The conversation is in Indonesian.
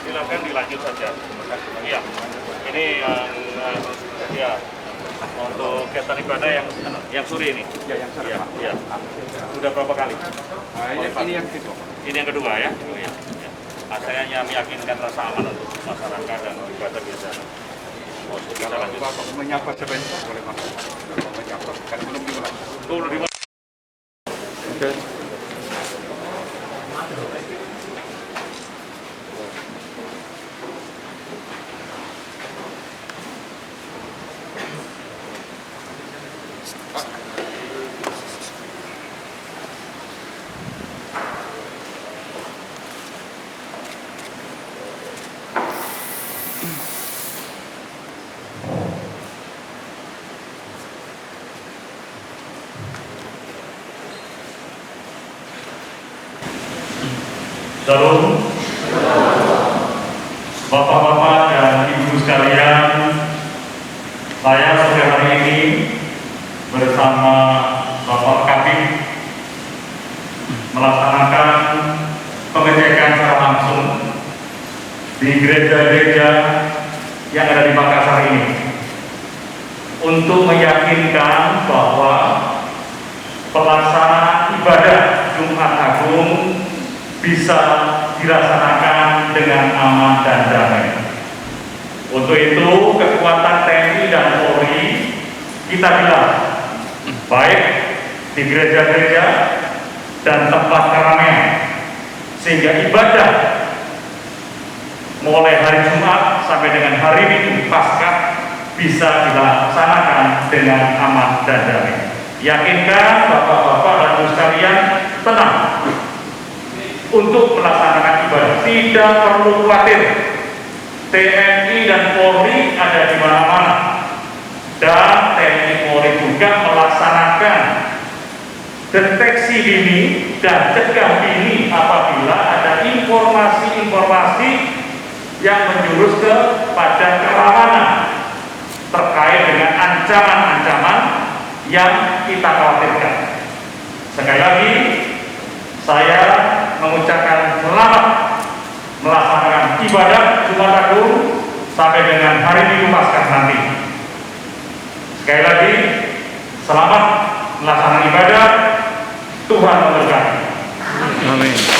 Silakan dilanjut saja. Iya, ini ya untuk kegiatan ibadah yang sore ini. Ya, yang sore. Ya. Sudah berapa kali? Ini yang kedua. Ini yang kedua ya. Oh, ya. Saya hanya meyakinkan rasa aman untuk masyarakat dan ibadah biasa. Oh, kita lanjut. Bapak menyapa sebentar boleh Mas? Menyapa karena belum dimulai. Belum dimulai. Oke. Shalom, Bapak-bapak dan Ibu sekalian, saya sore hari ini bersama Bapak Kabid melaksanakan pengecekan secara langsung di gereja-gereja yang ada di Makassar ini untuk meyakinkan bahwa pelaksanaan ibadah Jumat Agung bisa dilaksanakan dengan aman dan damai. Untuk itu, kekuatan TNI dan Polri kita bilang baik di gereja-gereja dan tempat keramaian, sehingga ibadah mulai hari Jumat sampai dengan hari Minggu Paskah bisa dilaksanakan dengan aman dan damai. Yakinkan Bapak-bapak dan Ibu sekalian tenang untuk melaksanakan ibadah, tidak perlu khawatir. TNI dan Polri ada di mana-mana, dan TNI Polri juga melaksanakan deteksi dini dan cegah dini apabila ada informasi-informasi yang menjurus kepada kerawanan terkait dengan ancaman-ancaman yang kita khawatirkan. Sekali lagi, saya mengucapkan selamat melaksanakan ibadah Jumat Agung sampai dengan hari Minggu Paskah nanti. Sekali lagi, selamat melaksanakan ibadah. Tuhan memberkati. Amin.